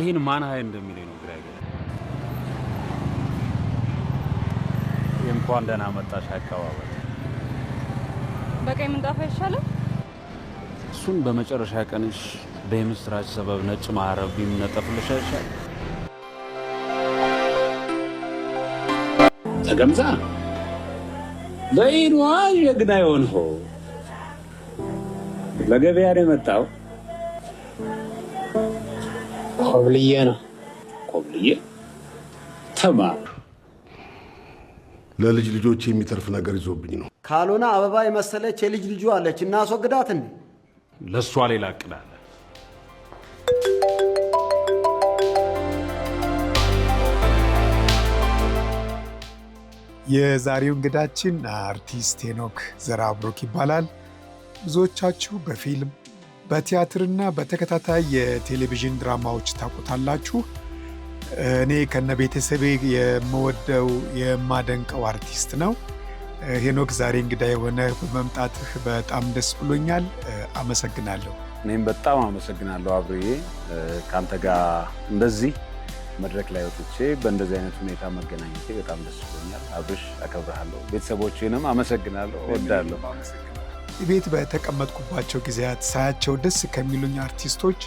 ይሄን ማን ሀይ እንደሚለኝ ነው ግራ ይገባል። እንኳን ደህና መጣሽ አቀባበል። በቀይ ምንጣፍ አይሻልም? እሱን በመጨረሻ ቀንሽ በምስራች ሰበብ ነጭ ማዕረብ ቢነጠፍልሽ አይሻል? ተገምዛ በይኗ የግና የሆንኸው ለገበያ ነው የመጣው? ኮብልዬ ነው። ኮብልዬ ተማር። ለልጅ ልጆች የሚተርፍ ነገር ይዞብኝ ነው። ካልሆነ አበባ የመሰለች የልጅ ልጁ አለች እና አስወግዳት እንዴ። ለሷ ሌላ እቅድ አለ። የዛሬው እንግዳችን አርቲስት ሄኖክ ዘርአብሩክ ይባላል። ብዙዎቻችሁ በፊልም በቲያትርና በተከታታይ የቴሌቪዥን ድራማዎች ታውቁታላችሁ። እኔ ከነ ቤተሰቤ የምወደው የማደንቀው አርቲስት ነው። ሄኖክ ዛሬ እንግዳ የሆነ በመምጣትህ በጣም ደስ ብሎኛል። አመሰግናለሁ። እኔም በጣም አመሰግናለሁ አብሬ ካንተ ጋር እንደዚህ መድረክ ላይ ወጥቼ በእንደዚህ አይነት ሁኔታ መገናኘቴ በጣም ደስ ብሎኛል። አብርሽ አከብርሃለሁ። ቤተሰቦቼንም አመሰግናለሁ፣ እወዳለሁ። ቤት በተቀመጥኩባቸው ጊዜያት ሳያቸው ደስ ከሚሉኝ አርቲስቶች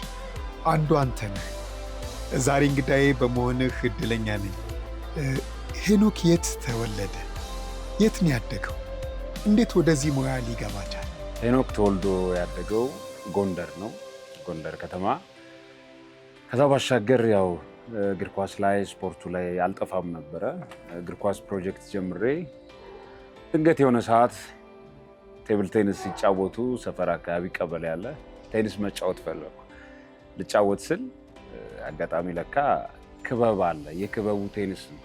አንዱ አንተ ነህ። ዛሬ እንግዳዬ በመሆንህ እድለኛ ነኝ። ሄኖክ የት ተወለደ? የት ነው ያደገው? እንዴት ወደዚህ ሙያ ሊገባ ቻለ? ሄኖክ ተወልዶ ያደገው ጎንደር ነው፣ ጎንደር ከተማ። ከዛ ባሻገር ያው እግር ኳስ ላይ ስፖርቱ ላይ አልጠፋም ነበረ። እግር ኳስ ፕሮጀክት ጀምሬ ድንገት የሆነ ሰዓት ቴብል ቴኒስ ሲጫወቱ ሰፈር አካባቢ ቀበሌ ያለ ቴኒስ መጫወት ፈለኩ። ልጫወት ስል አጋጣሚ ለካ ክበብ አለ፣ የክበቡ ቴኒስ ነው።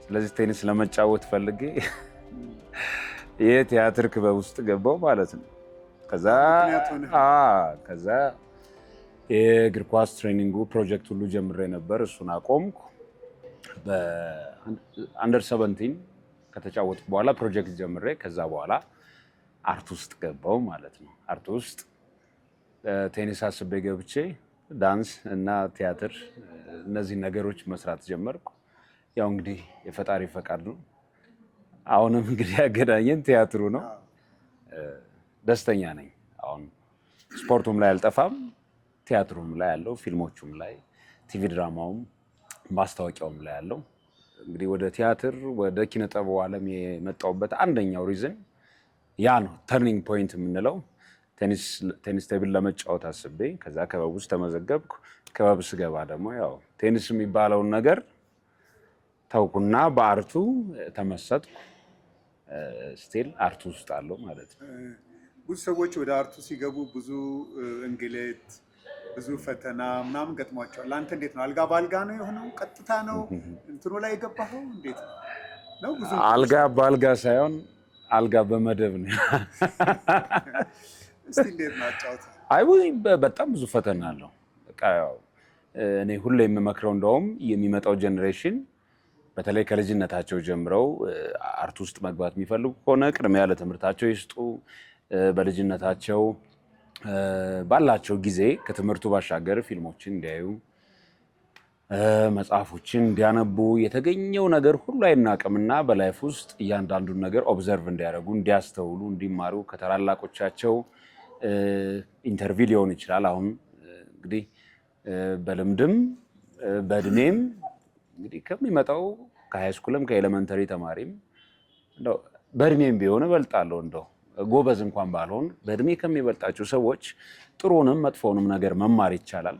ስለዚህ ቴኒስ ለመጫወት ፈልጌ የቲያትር ክበብ ውስጥ ገባው ማለት ነው። ከዛ የእግር ኳስ ትሬኒንጉ ፕሮጀክት ሁሉ ጀምሬ ነበር። እሱን አቆምኩ። በአንደር 17 ከተጫወትኩ በኋላ ፕሮጀክት ጀምሬ ከዛ በኋላ አርት ውስጥ ገባው ማለት ነው። አርት ውስጥ ቴኒስ አስቤ ገብቼ ዳንስ እና ቲያትር እነዚህ ነገሮች መስራት ጀመርኩ። ያው እንግዲህ የፈጣሪ ፈቃድ ነው። አሁንም እንግዲህ ያገናኘን ቲያትሩ ነው። ደስተኛ ነኝ። አሁን ስፖርቱም ላይ አልጠፋም፣ ቲያትሩም ላይ ያለው፣ ፊልሞቹም ላይ፣ ቲቪ ድራማውም ማስታወቂያውም ላይ ያለው። እንግዲህ ወደ ቲያትር ወደ ኪነጥበቡ ዓለም የመጣሁበት አንደኛው ሪዝን ያ ነው። ተርኒንግ ፖይንት የምንለው ቴኒስ ቴብል ለመጫወት አስቤ ከዛ ክበብ ውስጥ ተመዘገብኩ። ክበብ ስገባ ደግሞ ያው ቴኒስ የሚባለውን ነገር ተውኩና በአርቱ ተመሰጥኩ። ስቲል አርቱ ውስጥ አለው ማለት ነው። ብዙ ሰዎች ወደ አርቱ ሲገቡ ብዙ እንግልት፣ ብዙ ፈተና ምናምን ገጥሟቸዋል። አንተ እንዴት ነው? አልጋ በአልጋ ነው የሆነው? ቀጥታ ነው እንትኑ ላይ የገባኸው? እንዴት ነው? ብዙ አልጋ በአልጋ ሳይሆን አልጋ በመደብ ነው። እስቲ እንዴት ነው አጫውት። አይ በጣም ብዙ ፈተና አለው። በቃ ያው እኔ ሁሌ የምመክረው እንደውም የሚመጣው ጄኔሬሽን በተለይ ከልጅነታቸው ጀምረው አርት ውስጥ መግባት የሚፈልጉ ከሆነ ቅድሚያ ለትምህርታቸው ይስጡ። በልጅነታቸው ባላቸው ጊዜ ከትምህርቱ ባሻገር ፊልሞችን እንዲያዩ፣ መጽሐፎችን እንዲያነቡ፣ የተገኘው ነገር ሁሉ አይናቅምና በላይፍ ውስጥ እያንዳንዱን ነገር ኦብዘርቭ እንዲያደርጉ፣ እንዲያስተውሉ፣ እንዲማሩ ከታላላቆቻቸው ኢንተርቪው ሊሆን ይችላል። አሁን እንግዲህ በልምድም በእድሜም እንግዲህ ከሚመጣው ከሃይስኩልም ከኤሌመንተሪ ተማሪም እንደው በእድሜም ቢሆን እበልጣለሁ። እንደው ጎበዝ እንኳን ባልሆን በእድሜ ከሚበልጣቸው ሰዎች ጥሩንም መጥፎንም ነገር መማር ይቻላል።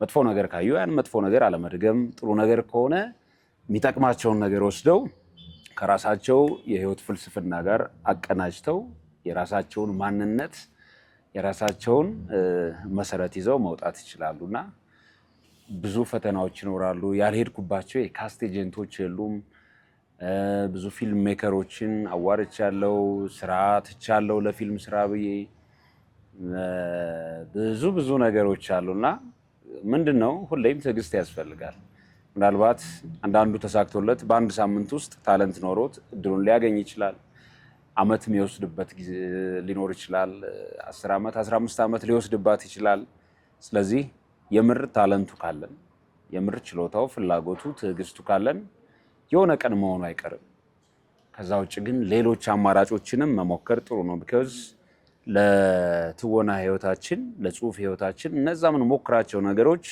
መጥፎ ነገር ካዩ ያን መጥፎ ነገር አለመድገም፣ ጥሩ ነገር ከሆነ የሚጠቅማቸውን ነገር ወስደው ከራሳቸው የህይወት ፍልስፍና ጋር አቀናጅተው የራሳቸውን ማንነት የራሳቸውን መሰረት ይዘው መውጣት ይችላሉና ብዙ ፈተናዎች ይኖራሉ። ያልሄድኩባቸው የካስት ኤጀንቶች የሉም። ብዙ ፊልም ሜከሮችን አዋርቻለሁ፣ ስራ ትቻለሁ ለፊልም ስራ ብዬ ብዙ ነገሮች አሉና ምንድነው ሁሌም ትዕግስት ያስፈልጋል። ምናልባት አንዳንዱ ተሳክቶለት በአንድ ሳምንት ውስጥ ታለንት ኖሮት እድሉን ሊያገኝ ይችላል። አመት የሚወስድበት ጊዜ ሊኖር ይችላል። 10 ዓመት 15 ዓመት ሊወስድባት ይችላል። ስለዚህ የምር ታለንቱ ካለን የምር ችሎታው፣ ፍላጎቱ፣ ትዕግስቱ ካለን የሆነ ቀን መሆኑ አይቀርም። ከዛ ውጭ ግን ሌሎች አማራጮችንም መሞከር ጥሩ ነው። ቢኮዝ ለትወና ህይወታችን፣ ለጽሁፍ ህይወታችን እነዛ የምንሞክራቸው ነገሮች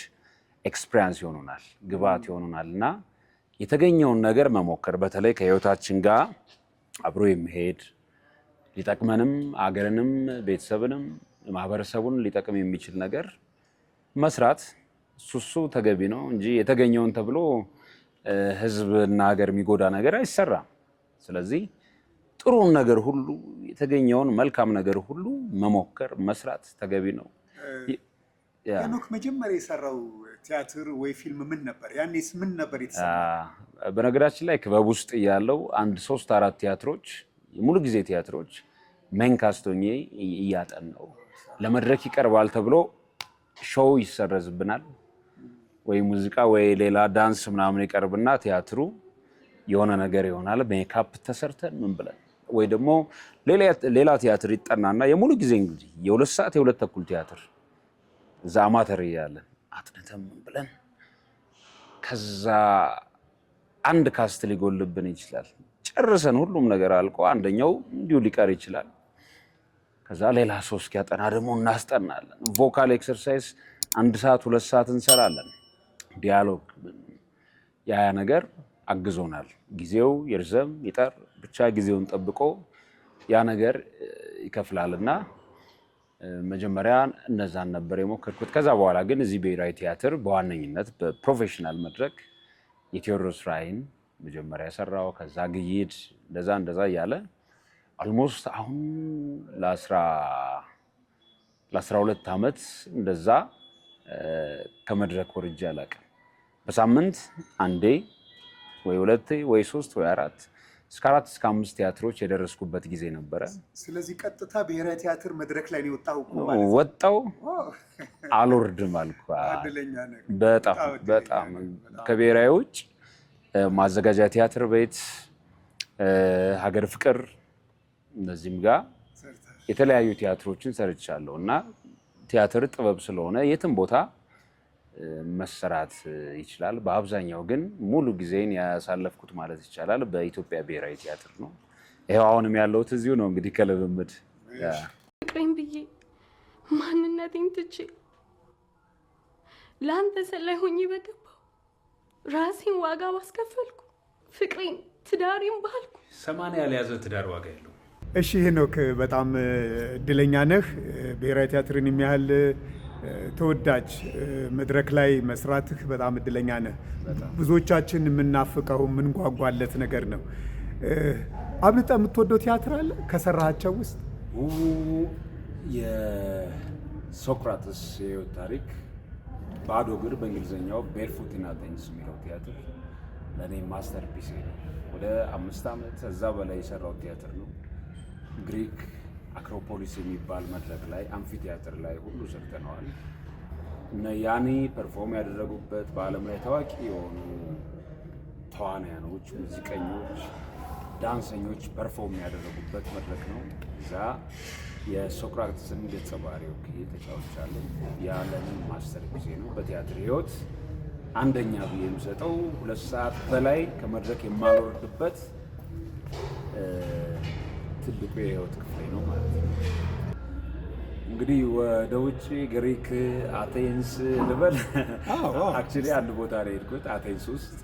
ኤክስፒሪያንስ ይሆኑናል፣ ግብዓት ይሆኑናል እና የተገኘውን ነገር መሞከር በተለይ ከህይወታችን ጋር አብሮ የሚሄድ ሊጠቅመንም አገርንም ቤተሰብንም ማህበረሰቡን ሊጠቅም የሚችል ነገር መስራት እሱ ተገቢ ነው እንጂ የተገኘውን ተብሎ ህዝብና ሀገር የሚጎዳ ነገር አይሰራም። ስለዚህ ጥሩን ነገር ሁሉ የተገኘውን መልካም ነገር ሁሉ መሞከር መስራት ተገቢ ነው። ሄኖክ መጀመሪያ የሰራው ቲያትር ወይ ፊልም ምን ነበር? ያኔስ ምን ነበር የተሰራው? በነገራችን ላይ ክበብ ውስጥ እያለው 1-3-4 ቲያትሮች ሙሉ ጊዜ ቲያትሮች ሜን ካስት ሆኜ እያጠናሁ ለመድረክ ይቀርባል ተብሎ ሾው ይሰረዝብናል፣ ወይ ሙዚቃ ወይ ሌላ ዳንስ ምናምን ይቀርብና ቲያትሩ የሆነ ነገር ይሆናል። ሜካፕ ተሰርተን ምን ብለን ወይ ደግሞ ሌላ ቲያትር ይጠናና የሙሉ ጊዜ እንግዲህ የ2 ሰዓት የ2 ተኩል ቲያትር እዛ አማተር እያለን አጥንተን ምን ብለን ከዛ አንድ ካስት ሊጎልብን ይችላል። ጨርሰን ሁሉም ነገር አልቆ አንደኛው እንዲሁ ሊቀር ይችላል። ከዛ ሌላ ሰው እስኪያጠና ደግሞ እናስጠናለን። ቮካል ኤክሰርሳይዝ 1 ሰዓት 2 ሰዓት እንሰራለን። ዲያሎግ ያ ነገር አግዞናል። ጊዜው ይርዘም ይጠር ብቻ ጊዜውን ጠብቆ ያ ነገር ይከፍላልና መጀመሪያ እነዛን ነበር የሞከርኩት። ከዛ በኋላ ግን እዚህ ብሔራዊ ቲያትር በዋነኝነት በፕሮፌሽናል መድረክ የቴዎድሮስ ራዕይን መጀመሪያ ሰራው። ከዛ ግይድ እንደዛ እያለ አልሞስት አሁን ለ12 ዓመት እንደዛ ከመድረክ ወርጄ አላውቅም። በሳምንት አንዴ ወይ 2 ወይ 3 ወይ 4 እስከ 4 እስከ 5 ቲያትሮች የደረስኩበት ጊዜ ነበረ። ስለዚህ ቀጥታ ብሔራዊ ቲያትር መድረክ ላይ ነው የወጣው ወጣው አልወርድም አልኩ። በጣም ከብሔራዊ ውጭ ማዘጋጃ ቲያትር ቤት፣ ሀገር ፍቅር እነዚህም ጋር የተለያዩ ቲያትሮችን ሰርቻለሁ እና ቲያትር ጥበብ ስለሆነ የትም ቦታ መሰራት ይችላል። በአብዛኛው ግን ሙሉ ጊዜን ያሳለፍኩት ማለት ይቻላል በኢትዮጵያ ብሔራዊ ቲያትር ነው። ይሄው አሁንም ያለሁት እዚሁ ነው እንግዲህ ከልምምድ ፍቅሬን ብዬ ማንነቴን ትቼ ለአንተ ሰላይ ሆኜ በገባሁ ራሴን ዋጋ ባስከፈልኩ ፍቅሬን ትዳሬን ባልኩ 80 ያልያዘ ትዳር ዋጋ የለው። እሺ ሄኖክ በጣም እድለኛ ነህ። ብሔራዊ ቲያትርን የሚያህል ተወዳጅ መድረክ ላይ መስራትህ በጣም እድለኛ ነህ። ብዙዎቻችን የምናፍቀው የምንጓጓለት ነገር ነው። አብልጠህ የምትወደው ቲያትር አለ ከሰራሃቸው ውስጥ? የሶክራተስ የህይወት ታሪክ ባዶ እግር በእንግሊዝኛው ቤርፉት ኢን አቴንስ የሚለው ቲያትር ለእኔ ማስተርፒስ ነው። ወደ 5 ዓመት እዛ በላይ የሰራው ቲያትር ነው። ግሪክ አክሮፖሊስ የሚባል መድረክ ላይ አምፊ ቲያትር ላይ ሁሉ ሰርተነዋል። እነ ያኔ ፐርፎርም ያደረጉበት በዓለም ላይ ታዋቂ የሆኑ ተዋናያኖች፣ ሙዚቀኞች፣ ዳንሰኞች ፐርፎርም ያደረጉበት መድረክ ነው። እዛ የሶክራተስን ገጸ ባህሪ ተጫውቻለሁ። ያ ለእኔ ማስተር ፒስ ነው። በቲያትር ህይወት አንደኛ ብዬ የምሰጠው 2 ሰዓት በላይ ከመድረክ የማልወርድበት ትልቁ የህይወት ክፍሌ ነው ማለት ነው። እንግዲህ ወደ ውጭ ግሪክ አቴንስ ልበል። አክቹዋሊ አንድ ቦታ ላይ ሄድኩት አቴንስ ውስጥ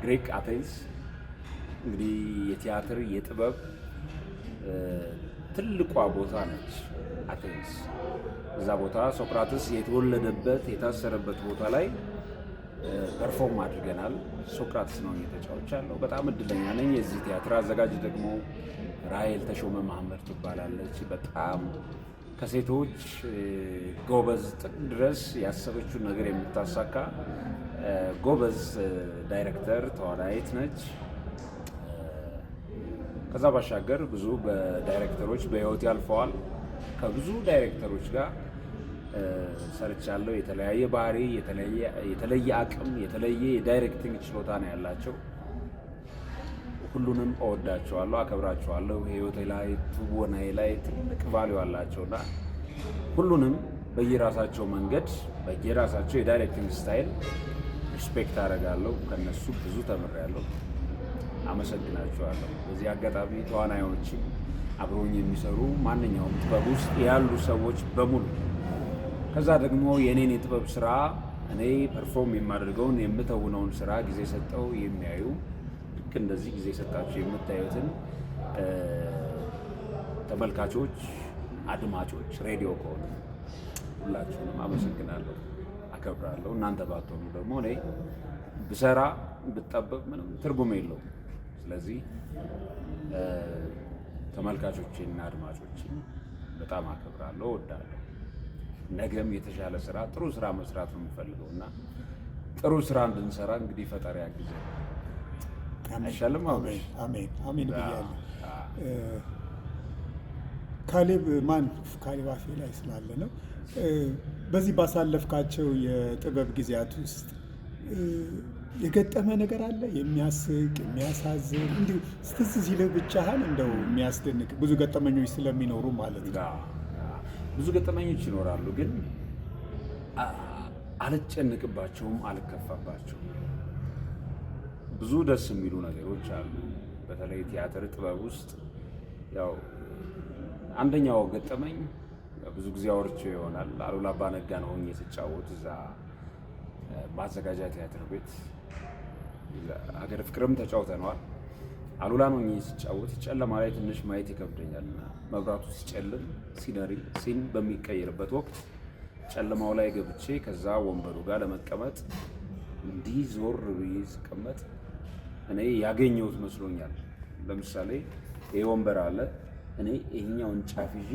ግሪክ አቴንስ። እንግዲህ የቲያትር የጥበብ ትልቋ ቦታ ነች አቴንስ። እዛ ቦታ ሶክራተስ የተወለደበት የታሰረበት ቦታ ላይ ፐርፎርም አድርገናል። ሶክራተስ ነው የተጫወቻለሁ። በጣም እድለኛ ነኝ። የዚህ ቲያትር አዘጋጅ ደግሞ ራሔል ተሾመ መሐመድ ትባላለች። በጣም ከሴቶች ጎበዝ ጥግ ድረስ ያሰበችውን ነገር የምታሳካ ጎበዝ ዳይሬክተር ተዋናይት ነች። ከዛ ባሻገር ብዙ በዳይሬክተሮች በህይወት ያልፈዋል። ከብዙ ዳይሬክተሮች ጋር ሰርቻለሁ። የተለያየ ባህሪ፣ የተለየ አቅም፣ የተለየ የዳይሬክቲንግ ችሎታ ነው ያላቸው። ሁሉንም እወዳቸዋለሁ፣ አከብራቸዋለሁ። ህይወቴ ላይ ትወናዬ ላይ ትልቅ ቫልዩ አላቸውና ሁሉንም በየራሳቸው መንገድ በየራሳቸው የዳይሬክቲንግ ስታይል ሪስፔክት አደርጋለሁ። ከነሱ ብዙ ተምሬያለሁ። አመሰግናቸዋለሁ። በዚህ አጋጣሚ ተዋናዮችም አብረውኝ የሚሰሩ ማንኛውም ጥበብ ውስጥ ያሉ ሰዎች በሙሉ ከዛ ደግሞ የኔን የጥበብ ስራ እኔ ፐርፎርም የማደርገውን የምተውነውን ስራ ጊዜ ሰጠው የሚያዩ ልክ እንደዚህ ጊዜ ሰጣችሁ የምታዩትን ተመልካቾች፣ አድማጮች ሬዲዮ ከሆኑ ሁላችሁንም አመሰግናለሁ፣ አከብራለሁ። እናንተ ባትሆኑ ደግሞ እኔ ብሰራ ብጠበብ ምንም ትርጉም የለውም። ስለዚህ ተመልካቾችንና አድማጮችን በጣም አከብራለሁ፣ እወዳለሁ። ነገም የተሻለ ስራ፣ ጥሩ ስራ መስራት ነው የምፈልገው እና ጥሩ ስራ እንድንሰራ እንግዲህ ፈጣሪ ያግዘን። አይሻልም? አሜን አሜን ብያለሁ። ካሌብ አፌ ላይ ስላለ ነው። በዚህ ባሳለፍካቸው የጥበብ ጊዜያት ውስጥ የገጠመ ነገር አለ? የሚያስቅ የሚያሳዝን፣ እንዲሁ ስትዝ ሲልህ ብቻህን እንደው የሚያስደንቅ ብዙ ገጠመኞች ስለሚኖሩ ማለት ነው። ብዙ ገጠመኞች ይኖራሉ፣ ግን አልጨንቅባቸውም፣ አልከፋባቸውም። ብዙ ደስ የሚሉ ነገሮች አሉ። በተለይ ቲያትር ጥበብ ውስጥ ያው አንደኛው ገጠመኝ ብዙ ጊዜ አውርቼው ይሆናል። አሉላ አባ ነጋ ነው ሆኜ ስጫወት እዛ ማዘጋጃ ቲያትር ቤት ሀገር ፍቅርም ተጫውተነዋል። አሉላን ሆኜ ስጫወት ጨለማ ላይ ትንሽ ማየት ይከብደኛል እና መብራቱ ሲጨልም ሲን በሚቀየርበት ወቅት ጨለማው ላይ ገብቼ ከዛ ወንበሩ ጋር ለመቀመጥ እንዲህ ዞር ብዬ ስቀመጥ እኔ ያገኘሁት መስሎኛል። ለምሳሌ ይሄ ወንበር አለ፣ እኔ ይሄኛውን ጫፍ ይዤ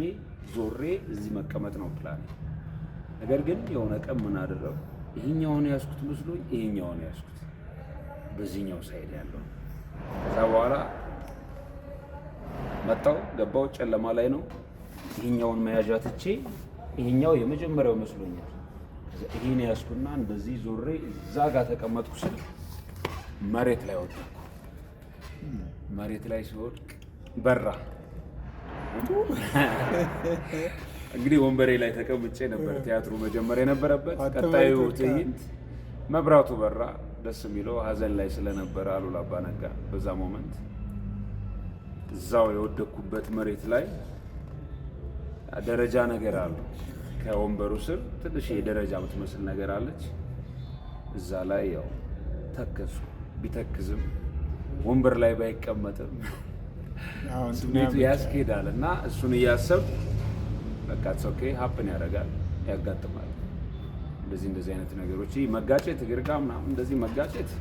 ዞሬ እዚህ መቀመጥ ነው ፕላን። ነገር ግን የሆነ ቀን ምን አደረኩ? ይሄኛውን ያዝኩት መስሎኝ ይሄኛውን ያዝኩት፣ በዚህኛው ሳይድ ያለው። ከዛ በኋላ መጣው ገባው፣ ጨለማ ላይ ነው። ይሄኛውን መያዣ ትቼ ይሄኛው የመጀመሪያው መስሎኛል። ይሄን ያዝኩና እንደዚህ ዞሬ እዛ ጋር ተቀመጥኩ ስል መሬት ላይ ወደቅኩ። መሬት ላይ ሲወድቅ በራ። እንግዲህ ወንበሬ ላይ ተቀምጬ ነበር ቲያትሩ መጀመር የነበረበት። ቀጣዩ ትዕይንት መብራቱ በራ። ደስ የሚለው ሀዘን ላይ ስለነበረ አሉላ አባ ነጋ በዛ ሞመንት እዛው የወደቅኩበት መሬት ላይ ደረጃ ነገር አለ። ከወንበሩ ስር ትንሽ የደረጃ የምትመስል ነገር አለች። እዛ ላይ ያው ተከስኩ። ቢተክዝም ወንበር ላይ ባይቀመጥም ስሜቱ ያስኬዳል እና እሱን እያሰብ በቃ ኦኬ ሀፕን ያደርጋል፣ ያጋጥማል። እንደዚህ አይነት ነገሮች መጋጨት፣ እግር ጋር ምናምን እንደዚህ መጋጨት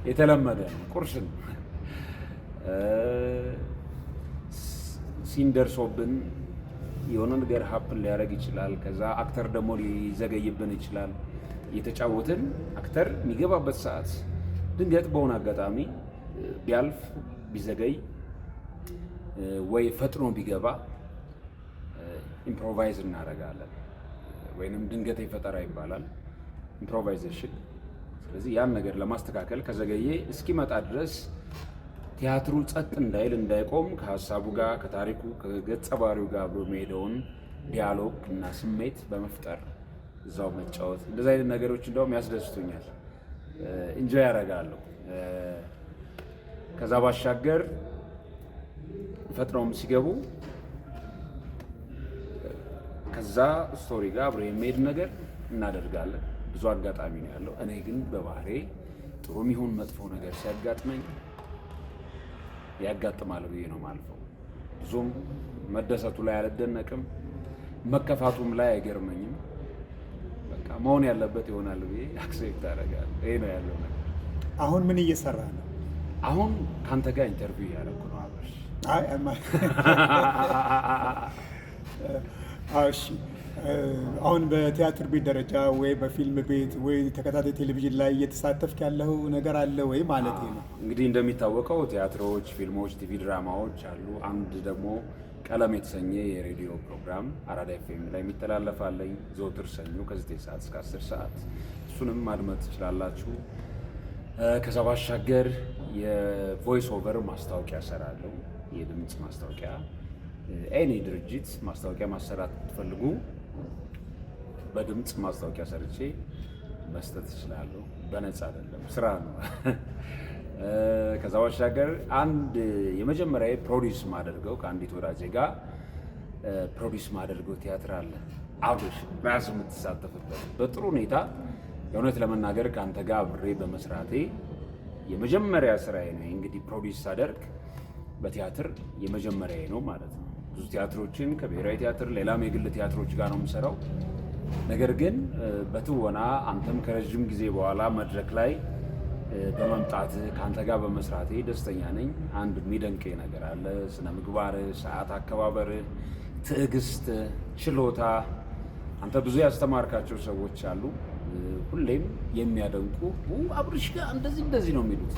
የተለመደ ነው፣ ቁርስ ነው። ሲንደርሶብን የሆነ ነገር ሀፕን ሊያደርግ ይችላል። ከዛ አክተር ደግሞ ሊዘገይብን ይችላል። እየተጫወትን አክተር የሚገባበት ሰዓት ድንገት በሆነ አጋጣሚ ቢያልፍ ቢዘገይ ወይ ፈጥኖ ቢገባ ኢምፕሮቫይዝ እናደርጋለን፣ ወይንም ድንገት ፈጠራ ይባላል ኢምፕሮቫይዜሽን። ስለዚህ ያን ነገር ለማስተካከል ከዘገየ እስኪመጣ ድረስ ቲያትሩ ጸጥ እንዳይል እንዳይቆም ከሀሳቡ ጋር ከታሪኩ ከገጸ ባህሪው ጋር አብሮ የሚሄደውን ዲያሎግ እና ስሜት በመፍጠር እዛው መጫወት፣ እንደዚህ አይነት ነገሮች እንደውም ያስደስቱኛል፣ ኢንጆይ ያደርጋለሁ። ከዛ ባሻገር ፈጥነውም ሲገቡ ከዛ ስቶሪ ጋር አብሮ የሚሄድ ነገር እናደርጋለን። ብዙ አጋጣሚ ነው ያለው። እኔ ግን በባህሬ ጥሩም ይሁን መጥፎ ነገር ሲያጋጥመኝ ያጋጥማል ብዬ ነው ማልፈው። ብዙም መደሰቱ ላይ አልደነቅም፣ መከፋቱም ላይ አይገርመኝም። በቃ መሆን ያለበት ይሆናል ብዬ አክሴፕት አደርጋለሁ። ይሄ ነው ያለው ነገር። አሁን ምን እየሰራ ነው? አሁን ከአንተ ጋር ኢንተርቪው እያደረኩ ነው አብረሽ። እሺ፣ አሁን በቲያትር ቤት ደረጃ ወይ በፊልም ቤት ወይ ተከታታይ ቴሌቪዥን ላይ እየተሳተፍክ ያለው ነገር አለ ወይ ማለት ነው? እንግዲህ እንደሚታወቀው ቲያትሮች፣ ፊልሞች፣ ቲቪ ድራማዎች አሉ። አንድ ደግሞ ቀለም የተሰኘ የሬዲዮ ፕሮግራም አራዳ ኤፍኤም ላይ የሚተላለፋለኝ ዘወትር ሰኞ ከ9 ሰዓት እስከ 10 ሰዓት። እሱንም ማድመጥ ትችላላችሁ። ከዛ ባሻገር የቮይስ ኦቨር ማስታወቂያ እሰራለሁ። የድምፅ ማስታወቂያ ኤኒ ድርጅት ማስታወቂያ ማሰራት ትፈልጉ በድምፅ ማስታወቂያ ሰርቼ መስጠት እችላለሁ። በነፃ አይደለም፣ ስራ ነው። ከዛ ባሻገር አንድ የመጀመሪያ ፕሮዲስ ማደርገው ከአንዲት ወዳጄ ጋር ፕሮዲስ ማደርገው ቲያትር አለ። አብርሽ ራሱ የምትሳተፍበት በጥሩ ሁኔታ የእውነት ለመናገር ከአንተ ጋር አብሬ በመስራቴ የመጀመሪያ ስራዬ ነው። እንግዲህ ፕሮዲስ ሳደርግ በቲያትር የመጀመሪያ ነው ማለት ነው። ብዙ ቲያትሮችን ከብሔራዊ ቲያትር ሌላም የግል ቲያትሮች ጋር ነው የምሰራው። ነገር ግን በትወና አንተም ከረዥም ጊዜ በኋላ መድረክ ላይ በመምጣት ከአንተ ጋር በመስራቴ ደስተኛ ነኝ። አንድ የሚደንቀኝ ነገር አለ። ስነ ምግባር፣ ሰዓት አከባበር፣ ትዕግስት፣ ችሎታ። አንተ ብዙ ያስተማርካቸው ሰዎች አሉ ሁሌም የሚያደንቁ አብርሽ ጋር እንደዚህ ነው የሚሉት።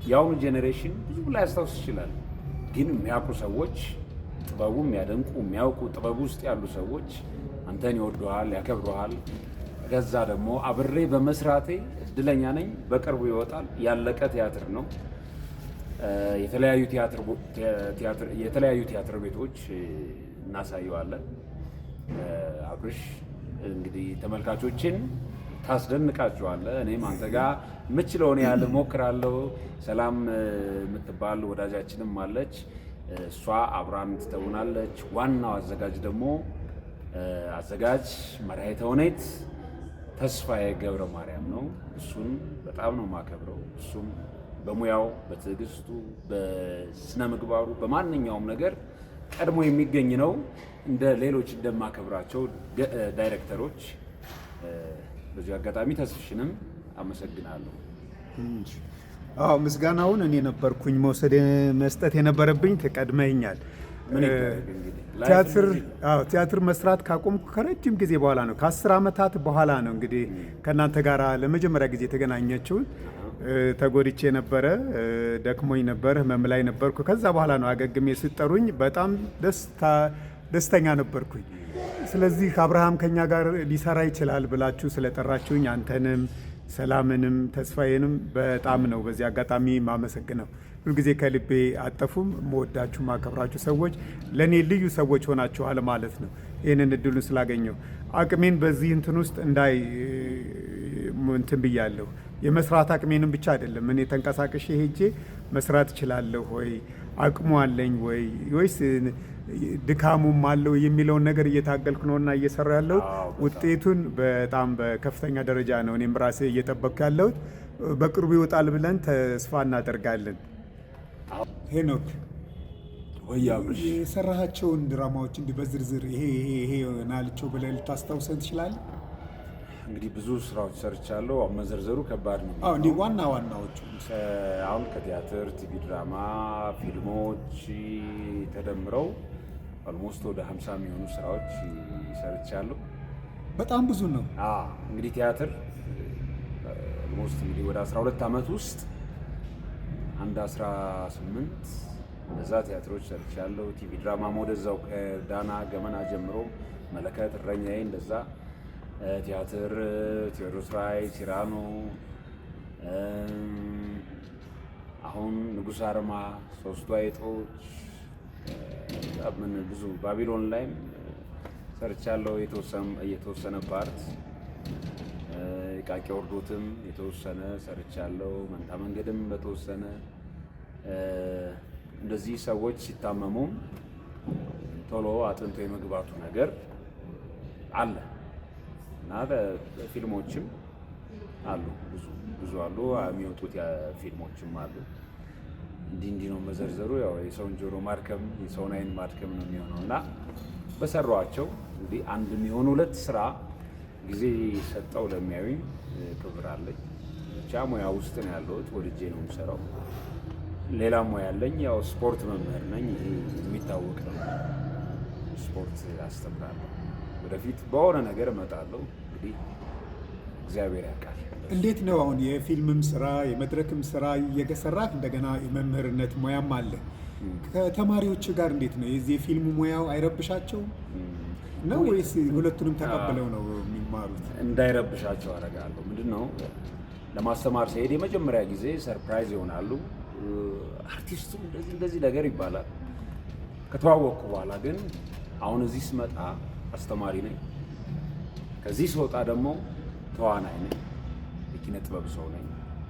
የአሁኑ ጄኔሬሽን ብዙ ላይ ያስታውስ ይችላል። ግን የሚያውቁ ሰዎች ጥበቡ የሚያደንቁ የሚያውቁ ጥበቡ ውስጥ ያሉ ሰዎች አንተን ይወዱሃል፣ ያከብረሃል። ከዛ ደግሞ አብሬ በመስራቴ እድለኛ ነኝ። በቅርቡ ይወጣል። ያለቀ ቲያትር ነው። የተለያዩ ቲያትር ቤቶች እናሳየዋለን። አብርሽ እንግዲህ ተመልካቾችን ታስደንቃቸዋለህ። እኔም አንተ ጋር የምችለውን ያህል እሞክራለሁ። ሰላም የምትባል ወዳጃችንም አለች። እሷ አብራን ትተውናለች። ዋናው አዘጋጅ ደግሞ አዘጋጅ መርሃ ተውኔት ተስፋዬ ገብረ ማርያም ነው። እሱን በጣም ነው የማከብረው። እሱም በሙያው በትዕግስቱ፣ በስነ ምግባሩ፣ በማንኛውም ነገር ቀድሞ የሚገኝ ነው። እንደ ሌሎች እንደማከብራቸው ዳይሬክተሮች በዚህ አጋጣሚ ተስፍሽንም አመሰግናለሁ። ምስጋናውን እኔ ነበርኩኝ መስጠት የነበረብኝ። ተቀድመኛል። ቲያትር መስራት ካቆምኩ ከረጅም ጊዜ በኋላ ነው። ከ10 ዓመታት በኋላ ነው እንግዲህ ከእናንተ ጋር ለመጀመሪያ ጊዜ የተገናኘችውን። ተጎድቼ ነበረ፣ ደክሞኝ ነበር፣ ህመም ላይ ነበርኩ። ከዛ በኋላ ነው አገግሜ ስጠሩኝ በጣም ደስተኛ ነበርኩኝ። ስለዚህ አብርሃም ከኛ ጋር ሊሰራ ይችላል ብላችሁ ስለጠራችሁኝ አንተንም ሰላምንም ተስፋዬንም በጣም ነው በዚህ አጋጣሚ ማመሰግነው። ሁልጊዜ ከልቤ አጠፉም። መወዳችሁ ማከብራችሁ ሰዎች ለእኔ ልዩ ሰዎች ሆናችኋል ማለት ነው። ይህንን እድሉን ስላገኘው አቅሜን በዚህ እንትን ውስጥ እንትን ብያለሁ። የመስራት አቅሜንም ብቻ አይደለም እኔ ተንቀሳቅሼ ሄጄ መስራት እችላለሁ ወይ አቅሙ አለኝ ወይስ ድካሙም አለው የሚለውን ነገር እየታገልኩ ነውና እየሰራ ያለሁት። ውጤቱን በጣም በከፍተኛ ደረጃ ነው እኔም ራሴ እየጠበቅኩ ያለሁት። በቅርቡ ይወጣል ብለን ተስፋ እናደርጋለን። ሄኖክ የሰራሃቸውን ድራማዎች እንዲህ በዝርዝር ይሄ ናልቸው ብለህ ልታስታውሰን ትችላለህ? እንግዲህ ብዙ ስራዎች ሰርቻለሁ። መዘርዘሩ ከባድ ነው። እንዲህ ዋና ዋናዎቹ አሁን ከቲያትር፣ ቲቪ ድራማ፣ ፊልሞች ተደምረው ኦልሞስት ወደ 50 የሚሆኑ ስራዎች ሰርቻለሁ። በጣም ብዙ ነው። እንግዲህ ቲያትር ኦልሞስት እንግዲህ ወደ 12 ዓመት ውስጥ አንድ 18 እንደዛ ቲያትሮች ሰርቻለሁ። ቲቪ ድራማ ወደዛው ከዳና ገመና ጀምሮ መለከት፣ እረኛዬ እንደዛ ቲያትር፣ ቴዎድሮስ ራዕይ፣ ሲራኖ፣ አሁን ንጉሥ አርማ፣ ሶስቱ አይጦች፣ ምን ብዙ ባቢሎን ላይም ሰርቻለሁ። የተወሰነ ፓርት ቃቂ ወርዶትም የተወሰነ ሰርቻለሁ። መንታ መንገድም በተወሰነ እንደዚህ ሰዎች ሲታመሙም ቶሎ አጥንቶ የመግባቱ ነገር አለ እና ፊልሞችም አሉ፣ ብዙ አሉ፣ የሚወጡት ፊልሞችም አሉ። እንዲህ ነው መዘርዘሩ። ያው የሰውን ጆሮ ማድከም የሰውን አይን ማድከም ነው የሚሆነው እና በሰሯቸው እንግዲህ አንድ የሚሆኑ 2 ስራ ጊዜ ሰጠው ለሚያዩኝ ክብር አለኝ። ብቻ ሙያ ውስጥ ነው ያለሁት፣ ወድጄ ነው የምሰራው። ሌላ ሙያ ያለኝ ያው ስፖርት መምህር ነኝ። ይሄ የሚታወቅ ነው። ስፖርት አስተምራለሁ። ወደፊት በሆነ ነገር እመጣለሁ። እንግዲህ እግዚአብሔር ያውቃል። እንዴት ነው አሁን የፊልምም ስራ የመድረክም ስራ እየሰራህ እንደገና የመምህርነት ሙያም አለ። ከተማሪዎች ጋር እንዴት ነው? የዚህ የፊልም ሙያው አይረብሻቸውም ነው ወይስ ሁለቱንም ተቀብለው ነው የሚማሩት? እንዳይረብሻቸው አደርጋለሁ። ምንድን ነው ለማስተማር ሲሄድ የመጀመሪያ ጊዜ ሰርፕራይዝ ይሆናሉ። አርቲስቱ እንደዚህ ነገር ይባላል። ከተዋወቅኩ በኋላ ግን አሁን እዚህ ስመጣ አስተማሪ ነኝ፣ ከዚህ ስወጣ ደግሞ ተዋናይ ነኝ። የኪነ ጥበብ ሰው ነኝ፣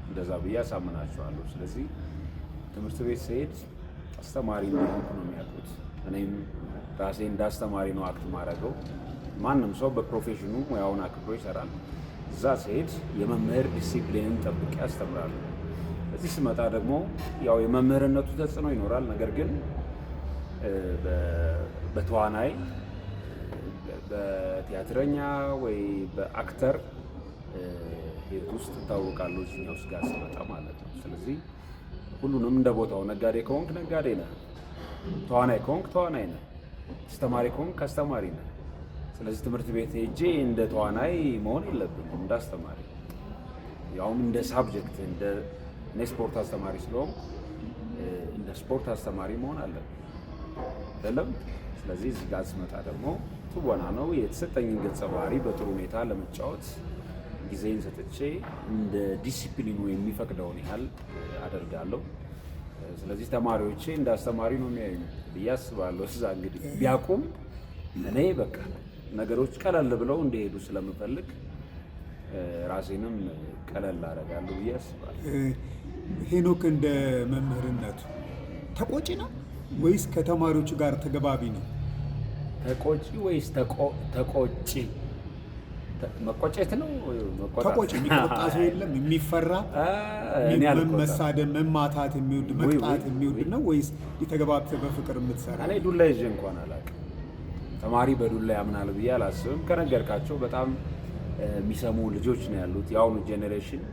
እንደዛ ብዬ አሳምናቸዋለሁ። ስለዚህ ትምህርት ቤት ስሄድ አስተማሪ እንደሆንኩ ነው የሚያውቁት። እኔም ራሴ እንደ አስተማሪ ነው አክት ማድረገው። ማንም ሰው በፕሮፌሽኑ ሙያውን አክብሮ ይሰራል። እዛ ስሄድ የመምህር ዲሲፕሊንን ጠብቄ አስተምራለሁ። እዚህ ስመጣ ደግሞ ያው የመምህርነቱ ተጽዕኖ ይኖራል። ነገር ግን በተዋናይ በቲያትረኛ ወይ በአክተር ህይወት ውስጥ እታወቃለሁ እዚህኛው ውስጥ ጋር ስመጣ ማለት ነው። ስለዚህ ሁሉንም እንደ ቦታው፣ ነጋዴ ከሆንክ ነጋዴ ነህ፣ ተዋናይ ከሆንክ ተዋናይ ነህ፣ አስተማሪ ከሆንክ አስተማሪ ነህ። ስለዚህ ትምህርት ቤት ሄጄ እንደ ተዋናይ መሆን የለብንም፣ እንደ አስተማሪ፣ ያውም እንደ ሳብጀክት እኔ ስፖርት አስተማሪ ስለሆንኩ እንደ ስፖርት አስተማሪ መሆን አለብን አይደለም። ስለዚህ እዚህ ጋር ስመጣ ደግሞ ትወና ነው የተሰጠኝን ገጸ ባህሪ በጥሩ ሁኔታ ለመጫወት ጊዜን ሰጥቼ እንደ ዲሲፕሊኑ የሚፈቅደውን ያህል አደርጋለሁ። ስለዚህ ተማሪዎቼ እንደ አስተማሪ ነው የሚያዩኝ ብዬ አስባለሁ። እዛ እንግዲህ ቢያቁም እኔ በቃ ነገሮች ቀለል ብለው እንዲሄዱ ስለምፈልግ ራሴንም ቀለል አደርጋለሁ ብዬ አስባለሁ። ሄኖክ እንደ መምህርነቱ ተቆጪ ነው ወይስ ከተማሪዎቹ ጋር ተገባቢ ነው? ተቆጪ ወይስ ተቆጪ? መቆጨት ነው። ተቆጪ የሚቆጣ ሰው የለም? የሚፈራ መሳደብ፣ መማታት የሚወድ መቅጣት የሚወድ ነው ወይስ የተገባብተ በፍቅር የምትሰራ? እኔ ዱላ ይዤ እንኳን አላውቅም። ተማሪ በዱላ ያምናል ብዬ አላስብም። ከነገርካቸው በጣም የሚሰሙ ልጆች ነው ያሉት። የአሁኑ ጄኔሬሽን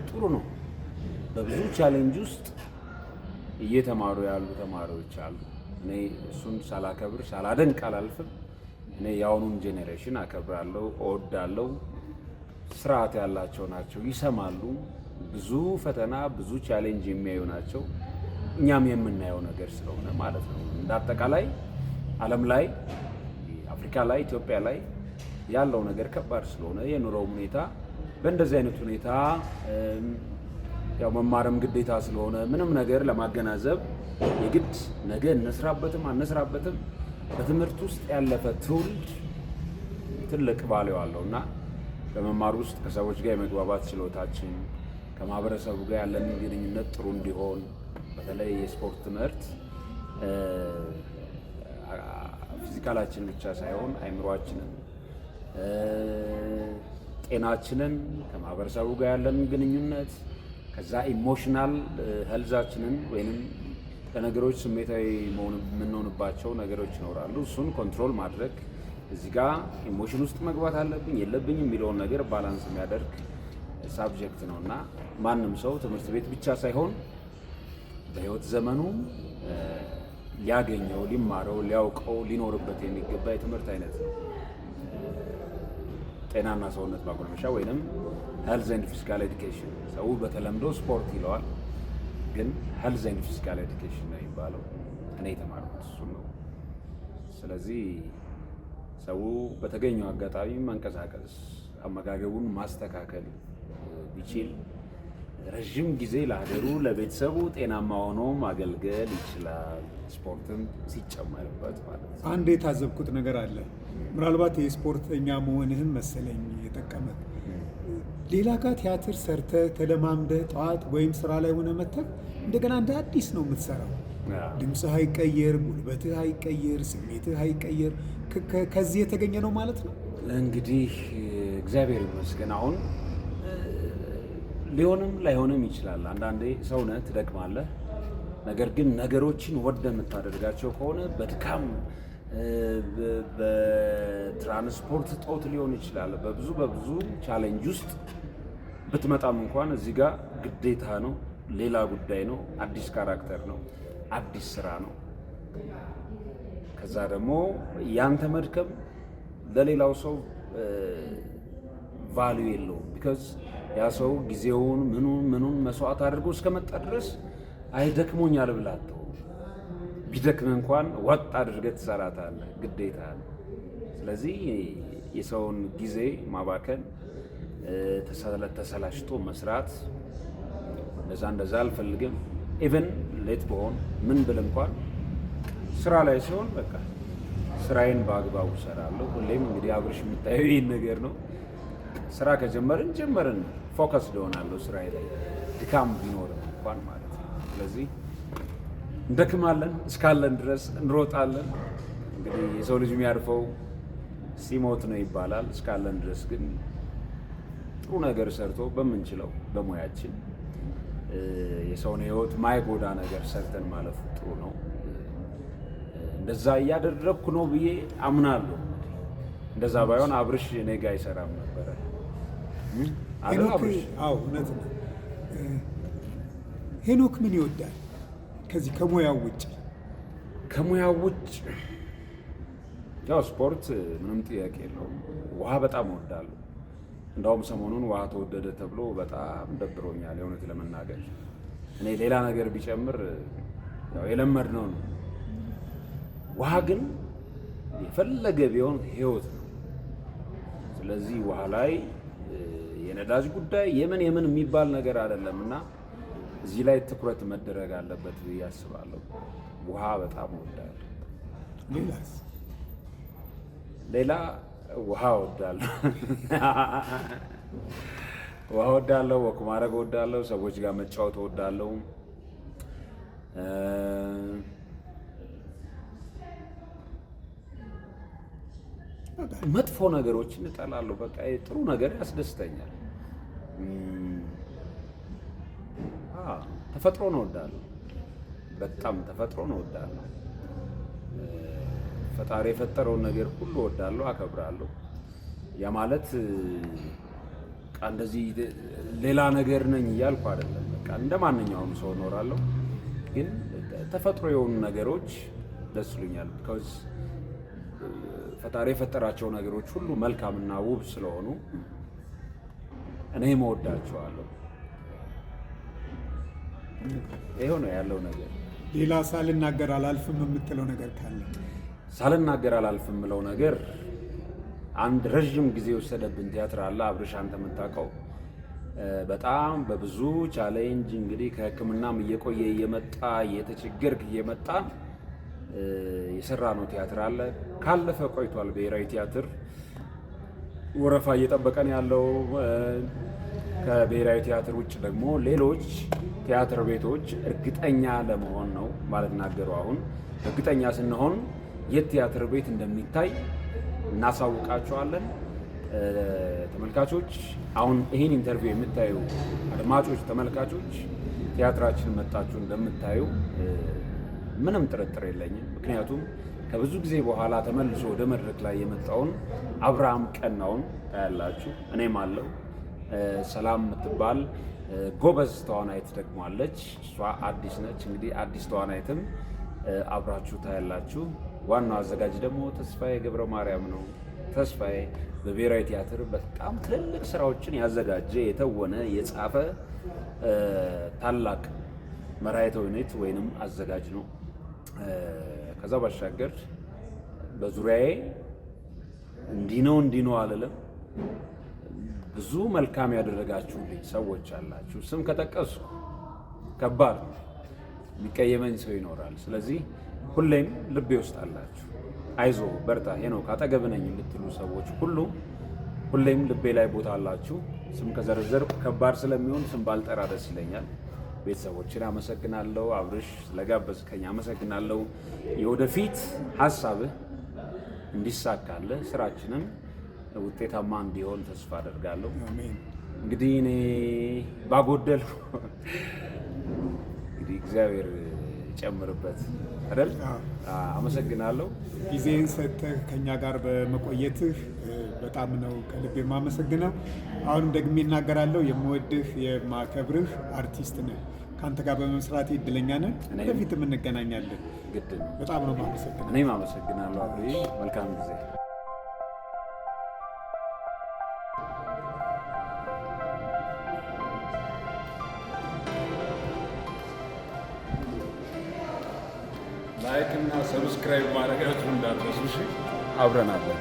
ጥሩ ነው። በብዙ ቻሌንጅ ውስጥ እየተማሩ ያሉ ተማሪዎች አሉ። እኔ እሱን ሳላከብር ሳላደንቅ አላልፍም። እኔ የአሁኑን ጄኔሬሽን አከብራለሁ፣ እወዳለሁ። ስርዓት ያላቸው ናቸው፣ ይሰማሉ። ብዙ ፈተና ብዙ ቻሌንጅ የሚያዩ ናቸው። እኛም የምናየው ነገር ስለሆነ ማለት ነው። እንደ አጠቃላይ ዓለም ላይ አፍሪካ ላይ ኢትዮጵያ ላይ ያለው ነገር ከባድ ስለሆነ የኑሮው ሁኔታ በእንደዚህ አይነት ሁኔታ ያው መማርም ግዴታ ስለሆነ ምንም ነገር ለማገናዘብ የግድ ነገ እንስራበትም አንስራበትም በትምህርት ውስጥ ያለፈ ትውልድ ትልቅ ቫልዩ አለው እና በመማር ውስጥ ከሰዎች ጋር የመግባባት ችሎታችን ከማህበረሰቡ ጋር ያለን ግንኙነት ጥሩ እንዲሆን በተለይ የስፖርት ትምህርት ፊዚካላችን ብቻ ሳይሆን አይምሯችንን፣ ጤናችንን፣ ከማህበረሰቡ ጋር ያለን ግንኙነት ከዛ ኢሞሽናል ሄልዛችንን ወይንም ከነገሮች ስሜታዊ የምንሆንባቸው ነገሮች ይኖራሉ። እሱን ኮንትሮል ማድረግ እዚህ ጋር ኢሞሽን ውስጥ መግባት አለብኝ የለብኝ የሚለውን ነገር ባላንስ የሚያደርግ ሳብጀክት ነው እና ማንም ሰው ትምህርት ቤት ብቻ ሳይሆን በህይወት ዘመኑ ሊያገኘው፣ ሊማረው፣ ሊያውቀው፣ ሊኖርበት የሚገባ የትምህርት አይነት ነው። ጤናና ሰውነት ማጎልመሻ ወይንም ሄልዝ ኤንድ ፊዚካል ኤዱኬሽን። ሰው በተለምዶ ስፖርት ይለዋል፣ ግን ሄልዝ ኤንድ ፊዚካል ኤዱኬሽን ነው የሚባለው። እኔ የተማርኩት እሱ ነው። ስለዚህ ሰው በተገኘው አጋጣሚ መንቀሳቀስ፣ አመጋገቡን ማስተካከል ቢችል ረዥም ጊዜ ለሀገሩ ለቤተሰቡ ጤናማ ሆኖ ማገልገል ይችላል። ስፖርትም ሲጨመርበት ማለት ነው። አንድ የታዘብኩት ነገር አለ። ምናልባት የስፖርተኛ መሆንህም መሰለኝ የጠቀመ ሌላ ጋር ቲያትር ሰርተህ ተለማምደህ ጠዋት ወይም ስራ ላይ ሆነ መተህ እንደገና እንደ አዲስ ነው የምትሰራው። ድምፅህ አይቀየር፣ ጉልበትህ አይቀየር፣ ስሜትህ አይቀየር። ከዚህ የተገኘ ነው ማለት ነው። እንግዲህ እግዚአብሔር ይመስገን አሁን ሊሆንም ላይሆንም ይችላል። አንዳንዴ ሰውነህ ትደክማለህ። ነገር ግን ነገሮችን ወደ የምታደርጋቸው ከሆነ በድካም በትራንስፖርት እጦት ሊሆን ይችላል። በብዙ ቻሌንጅ ውስጥ ብትመጣም እንኳን እዚህ ጋር ግዴታ ነው፣ ሌላ ጉዳይ ነው፣ አዲስ ካራክተር ነው፣ አዲስ ስራ ነው። ከዛ ደግሞ ያንተ መድከም ለሌላው ሰው ቫልዩ የለውም። ቢካዝ ያ ሰው ጊዜውን ምኑን መስዋዕት አድርጎ እስከመጣ ድረስ አይደክሞኛል ብለህ አትተው። ቢደክም እንኳን ወጥ አድርገህ ትሰራታለህ፣ ግዴታ ነው። ስለዚህ የሰውን ጊዜ ማባከን፣ ተሰላሽቶ መስራት እንደዛ አልፈልግም። ኢቨን ሌት በሆን ምን ብል እንኳን ስራ ላይ ሲሆን በቃ ስራዬን በአግባቡ እሰራለሁ። ሁሌም እንግዲህ አብርሽ የምታየው ይህን ነገር ነው። ስራ ከጀመርን ጀመርን፣ ፎከስ እሆናለሁ ስራ ላይ ድካም ቢኖርም እንኳን ማለት ነው። ስለዚህ እንደክማለን፣ እስካለን ድረስ እንሮጣለን። እንግዲህ የሰው ልጅ የሚያርፈው ሲሞት ነው ይባላል። እስካለን ድረስ ግን ጥሩ ነገር ሰርቶ በምንችለው በሙያችን የሰውን ሕይወት ማይጎዳ ነገር ሰርተን ማለፉ ጥሩ ነው። እንደዛ እያደረግኩ ነው ብዬ አምናለሁ። እንደዛ ባይሆን አብርሽ እኔ ጋ አይሰራም ነበረ። እውነት ነው። ሄኖክ ምን ይወዳል ከዚህ ከሙያው ውጭ? ከሙያው ውጭ ያው ስፖርት ምንም ጥያቄ የለውም። ውሃ በጣም እወዳለሁ። እንዳውም ሰሞኑን ውሃ ተወደደ ተብሎ በጣም ደብሮኛል የእውነት ለመናገር። እኔ ሌላ ነገር ቢጨምር ያው የለመድነው ነው። ውሃ ግን የፈለገ ቢሆን ህይወት ነው። ስለዚህ ውሃ ላይ የነዳጅ ጉዳይ የምን የሚባል ነገር አይደለም እና እዚህ ላይ ትኩረት መደረግ አለበት ብዬ አስባለሁ። ውሃ በጣም እወዳለሁ። ሌላስ? ሌላ ውሃ እወዳለሁ። ውሃ እወዳለሁ። ወክ ማድረግ እወዳለሁ። ሰዎች ጋር መጫወት እወዳለሁ። መጥፎ ነገሮችን እጠላለሁ። በቃ ጥሩ ነገር ያስደስተኛል። ተፈጥሮን እወዳለሁ። በጣም ተፈጥሮን እወዳለሁ። ፈጣሪ የፈጠረውን ነገር ሁሉ እወዳለሁ፣ አከብራለሁ። ያ ማለት እንደዚህ ሌላ ነገር ነኝ እያልኩ አይደለም። በቃ እንደ ማንኛውም ሰው እኖራለሁ። ግን ተፈጥሮ የሆኑ ነገሮች ደስ ይሉኛል። ቢኮዝ ፈጣሪ የፈጠራቸው ነገሮች ሁሉ መልካምና ውብ ስለሆኑ እኔም እወዳቸዋለሁ። ይሄው ነው ያለው ነገር። ሌላ ሳልናገር አላልፍም የምትለው ነገር ካለ? ሳልናገር አላልፍም የምለው ነገር አንድ ረዥም ጊዜ የወሰደብን ቲያትር አለ። አብርሽ አንተ የምታውቀው በጣም በብዙ ቻሌንጅ እንግዲህ ከሕክምናም እየቆየ እየመጣ እየተቸገርክ እየመጣ የሰራ ነው ቲያትር አለ። ካለፈ ቆይቷል። ብሔራዊ ቲያትር ወረፋ እየጠበቀን ያለው። ከብሔራዊ ቲያትር ውጭ ደግሞ ሌሎች ቲያትር ቤቶች እርግጠኛ ለመሆን ነው ማለት ናገሩ። አሁን እርግጠኛ ስንሆን የት ቲያትር ቤት እንደሚታይ እናሳውቃቸዋለን። ተመልካቾች፣ አሁን ይህን ኢንተርቪው የምታዩ አድማጮች፣ ተመልካቾች ቲያትራችን መጣችሁ እንደምታዩ ምንም ጥርጥር የለኝም። ምክንያቱም ከብዙ ጊዜ በኋላ ተመልሶ ወደ መድረክ ላይ የመጣውን አብርሃም ቀናውን ታያላችሁ። እኔም አለው። ሰላም የምትባል ጎበዝ ተዋናይት ደግሞ አለች። እሷ አዲስ ነች። እንግዲህ አዲስ ተዋናይትም አብራችሁ ታያላችሁ። ዋናው አዘጋጅ ደግሞ ተስፋዬ ገብረ ማርያም ነው። ተስፋዬ በብሔራዊ ቲያትር በጣም ትልልቅ ስራዎችን ያዘጋጀ የተወነ የጻፈ ታላቅ መራሄ ተውኔት ወይንም አዘጋጅ ነው። ከዛ ባሻገር በዙሪያዬ እንዲህ ነው አልልም። ብዙ መልካም ያደረጋችሁልኝ ሰዎች አላችሁ። ስም ከጠቀስኩ ከባድ ነው፣ የሚቀየመኝ ሰው ይኖራል። ስለዚህ ሁሌም ልቤ ውስጥ አላችሁ። አይዞ በርታ፣ ሄኖክ አጠገብ ነኝ የምትሉ ሰዎች ሁሉ ሁሌም ልቤ ላይ ቦታ አላችሁ። ስም ከዘረዘርኩ ከባድ ስለሚሆን ስም ባልጠራ ደስ ይለኛል። ቤተሰቦችን አመሰግናለሁ። አብርሽ ስለጋበዝከኝ አመሰግናለሁ። የወደፊት ሀሳብህ እንዲሳካልህ ስራችንም ውጤታማ እንዲሆን ተስፋ አደርጋለሁ። እንግዲህ እኔ ባጎደል እንግዲህ እግዚአብሔር ይጨምርበት አይደል? አመሰግናለሁ። ጊዜን ሰጥተህ ከኛ ጋር በመቆየትህ በጣም ነው ከልብ የማመሰግነው። አሁንም ደግሜ እናገራለሁ፣ የምወድህ የማከብርህ አርቲስት ነህ። ከአንተ ጋር በመስራት እድለኛ ነን። ወደፊትም እንገናኛለን። ግድ ነው። በጣም ነው የማመሰግነው። እኔም አመሰግናለሁ አብሬ። መልካም ጊዜ። ላይክ እና ሰብስክራይብ ማድረጋችሁ እንዳትረሱ። አብረን አለን።